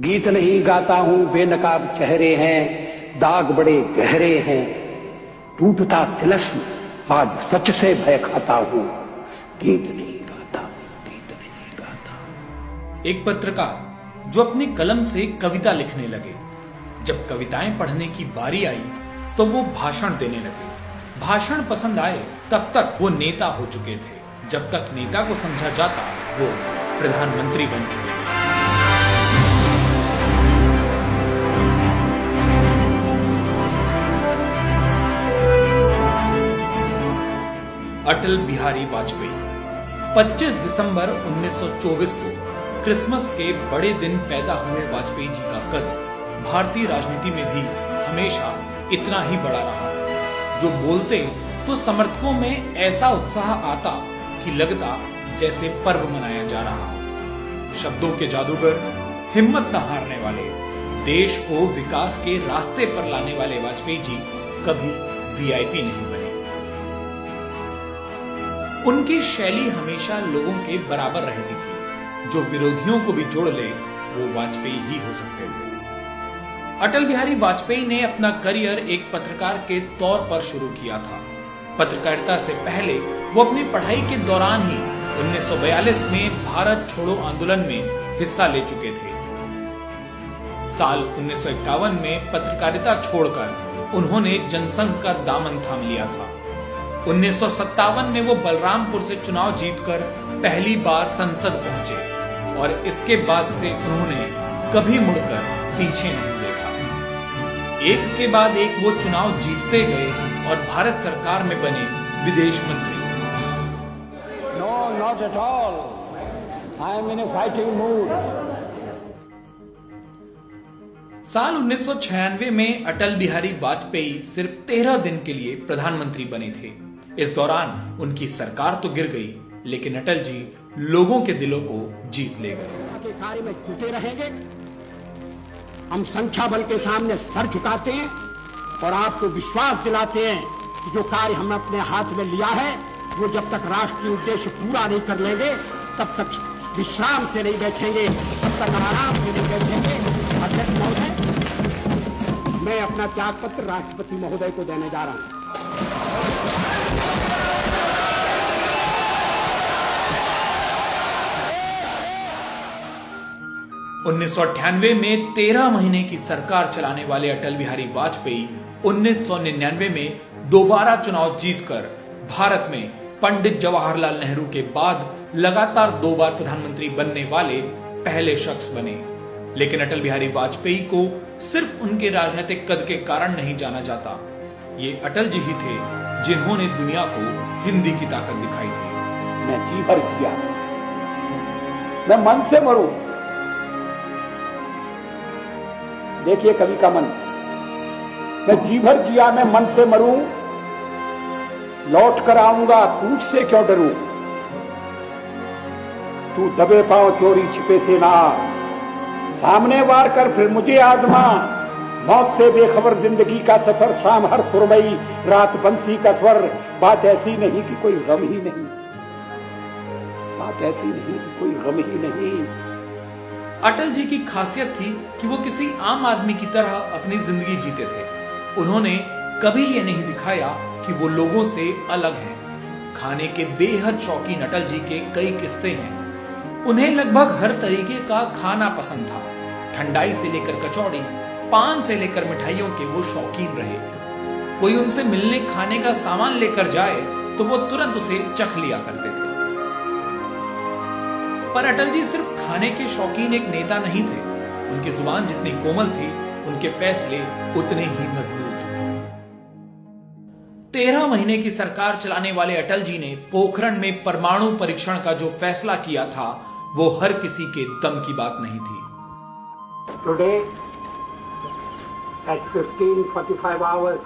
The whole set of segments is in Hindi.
गीत नहीं गाता हूं, बेनकाब चेहरे हैं, दाग बड़े गहरे हैं, टूटता तिलस्म आज सच से भय खाता हूं। गीत नहीं गाता, गीत नहीं गाता। एक पत्रकार जो अपनी कलम से कविता लिखने लगे, जब कविताएं पढ़ने की बारी आई तो वो भाषण देने लगे। भाषण पसंद आए तब तक वो नेता हो चुके थे, जब तक नेता को समझा जाता वो प्रधानमंत्री बन चुके थे। अटल बिहारी वाजपेयी 25 दिसंबर 1924 को क्रिसमस के बड़े दिन पैदा हुए वाजपेयी जी का कद भारतीय राजनीति में भी हमेशा इतना ही बड़ा रहा। जो बोलते तो समर्थकों में ऐसा उत्साह आता कि लगता जैसे पर्व मनाया जा रहा। शब्दों के जादूगर, हिम्मत न हारने वाले, देश को विकास के रास्ते पर लाने वाले वाजपेयी जी कभी वीआईपी नहीं बने। उनकी शैली हमेशा लोगों के बराबर रहती थी। जो विरोधियों को भी जोड़ ले वो वाजपेयी ही हो सकते थे। अटल बिहारी वाजपेयी ने अपना करियर एक पत्रकार के तौर पर शुरू किया था। पत्रकारिता से पहले वो अपनी पढ़ाई के दौरान ही 1942 में भारत छोड़ो आंदोलन में हिस्सा ले चुके थे। साल 1951 में पत्रकारिता छोड़कर उन्होंने जनसंघ का दामन थाम लिया था। 1957 में वो बलरामपुर से चुनाव जीतकर पहली बार संसद पहुंचे और इसके बाद से उन्होंने कभी मुड़कर पीछे नहीं देखा। एक के बाद एक वो चुनाव जीतते गए और भारत सरकार में बने विदेश मंत्री। No, not at all. I am in a fighting mood. साल 1996 में अटल बिहारी वाजपेयी सिर्फ 13 दिन के लिए प्रधानमंत्री बने थे। इस दौरान उनकी सरकार तो गिर गई, लेकिन अटल जी लोगों के दिलों को जीत ले गए। के कार्य में जुटे रहेंगे। हम संख्या बल के सामने सर झुकाते हैं और आपको विश्वास दिलाते हैं कि जो कार्य हमने अपने हाथ में लिया है वो जब तक राष्ट्रीय उद्देश्य पूरा नहीं कर लेंगे तब तक विश्राम से नहीं बैठेंगे, तब तक आराम से नहीं बैठेंगे। अध्यक्ष महोदय, मैं अपना त्याग पत्र राष्ट्रपति महोदय को देने जा रहा हूं। 1998 में 13 महीने की सरकार चलाने वाले अटल बिहारी वाजपेयी 1999 में दोबारा चुनाव जीतकर भारत में पंडित जवाहरलाल नेहरू के बाद लगातार 2 बार प्रधानमंत्री बनने वाले पहले शख्स बने। लेकिन अटल बिहारी वाजपेयी को सिर्फ उनके राजनीतिक कद के कारण नहीं जाना जाता। ये अटल जी ही थे जिन्होंने दुनिया को हिंदी की ताकत दिखाई थी। मैं जी भर जिया, मैं मन से मरूं। देखिए कवि का मन, मैं जी भर जिया, मैं मन से मरूं, लौट कर आऊंगा, कूच से क्यों डरूं। तू दबे पांव चोरी छिपे से ना, सामने वार कर फिर मुझे आजमा। मौत से बेखबर जिंदगी का सफर, शाम हर सुरमई रात बंसी का स्वर। बात ऐसी नहीं कि कोई गम ही नहीं, बात ऐसी नहीं कि कोई गम ही नहीं। अटल जी की खासियत थी कि वो किसी आम आदमी की तरह अपनी जिंदगी जीते थे। उन्होंने कभी ये नहीं दिखाया कि वो लोगों से अलग हैं। खाने के बेहद शौकीन अटल जी के कई किस्से हैं। उन्हें लगभग हर तरीके का खाना पसंद था। ठंडाई से लेकर कचौड़ी, पान से लेकर मिठाइयों के वो शौकीन रहे। कोई उनसे मिलने खाने का सामान लेकर जाए तो वो तुरंत उसे चख लिया करते थे। पर अटल जी सिर्फ खाने के शौकीन एक नेता नहीं थे। उनकी जुबान जितनी कोमल थी, उनके फैसले उतने ही मजबूत। 13 महीने की सरकार चलाने वाले अटल जी ने पोखरण में परमाणु परीक्षण का जो फैसला किया था वो हर किसी के दम की बात नहीं थी। Today at 15:45 hours,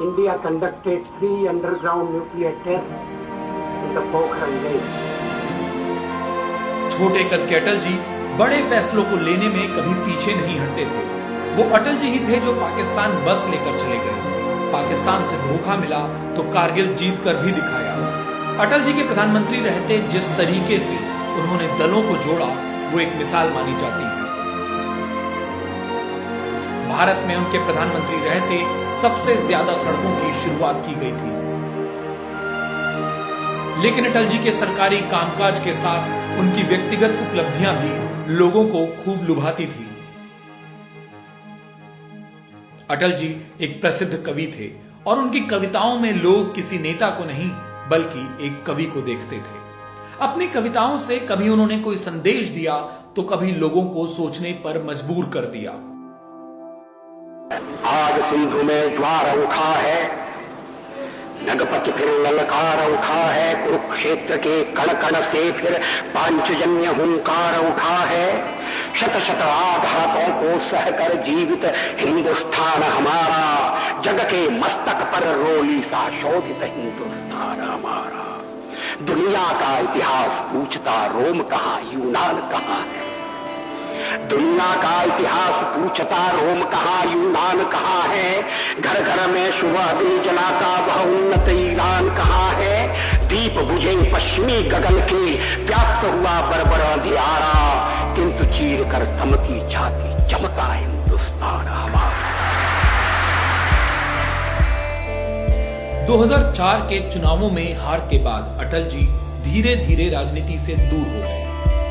India conducted 3 underground nuclear tests in the Pokhran Lake. छोटे कद के अटल जी बड़े फैसलों को लेने में कभी पीछे नहीं हटते थे। वो अटल जी ही थे जो पाकिस्तान बस लेकर चले गए। पाकिस्तान से धोखा मिला तो कारगिल जीत कर भी दिखाया। अटल जी के प्रधानमंत्री रहते जिस तरीके से उन्होंने दलों को जोड़ा वो एक मिसाल मानी जाती है। भारत में उनके प्रधानमंत्री रहते सबसे ज्यादा सड़कों की शुरुआत की गई थी। लेकिन अटल जी के सरकारी कामकाज के साथ उनकी व्यक्तिगत उपलब्धियां भी लोगों को खूब लुभाती थी। अटल जी एक प्रसिद्ध कवि थे और उनकी कविताओं में लोग किसी नेता को नहीं बल्कि एक कवि को देखते थे। अपनी कविताओं से कभी उन्होंने कोई संदेश दिया तो कभी लोगों को सोचने पर मजबूर कर दिया। आज सिंधु में ज्वार उठा है, नगपति फिर ललकार उठा है, कुरुक्षेत्र के कण कण से फिर पांचजन्य हुंकार उठा है। शत शत आघातों को सहकर जीवित हिंदुस्तान हमारा, जग के मस्तक पर रोली सा शोभित हिंदुस्तान हमारा। दुनिया का इतिहास पूछता रोम कहाँ यूनान कहाँ है, दुनिया का इतिहास पूछता रोम कहाँ यूनान कहाँ है। घर घर में सुबह दिन जलाता वह उन्नत ईरान कहाँ है। दीप बुझे पश्चिमी गगन के व्याप्त हुआ बरबर अंधियारा, किंतु चीर कर धमकी छाती चमका हिंदुस्तान हमारा। 2004 के चुनावों में हार के बाद अटल जी धीरे धीरे राजनीति से दूर हो गए।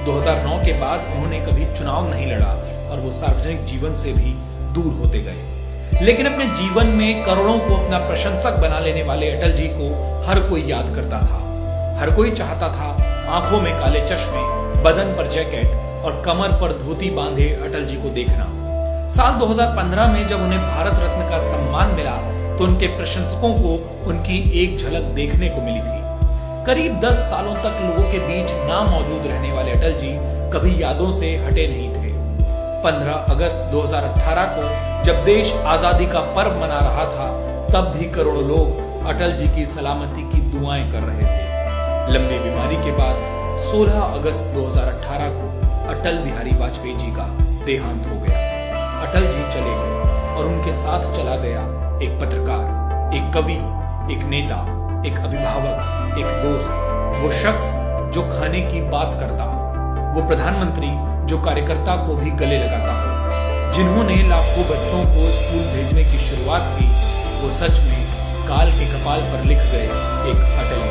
2009 के बाद उन्होंने कभी चुनाव नहीं लड़ा और वो सार्वजनिक जीवन से भी दूर होते गए। लेकिन अपने जीवन में करोड़ों को अपना प्रशंसक बना लेने वाले अटल जी को हर कोई याद करता था। हर कोई चाहता था आंखों में काले चश्मे, बदन पर जैकेट और कमर पर धोती बांधे अटल जी को देखना। साल 2015 में जब उन्हें भारत रत्न का सम्मान मिला तो उनके प्रशंसकों को उनकी एक झलक देखने को मिली थी। करीब 10 सालों तक लोगों के बीच ना मौजूद रहने वाले अटल जी कभी यादों से हटे नहीं थे। 15 अगस्त 2018 को जब देश आजादी का पर्व मना रहा था तब भी करोड़ों लोग अटल जी की सलामती की दुआएं कर रहे थे। लंबी बीमारी के बाद 16 अगस्त 2018 को अटल बिहारी वाजपेयी जी का देहांत हो गया। अटल जी चले गए और उनके साथ चला गया एक पत्रकार, एक कवि, एक नेता, एक अभिभावक, एक दोस्त, वो शख्स जो खाने की बात करता हो, वो प्रधानमंत्री जो कार्यकर्ता को भी गले लगाता हो, जिन्होंने लाखों बच्चों को स्कूल भेजने की शुरुआत की, वो सच में काल के कपाल पर लिख गए एक अटल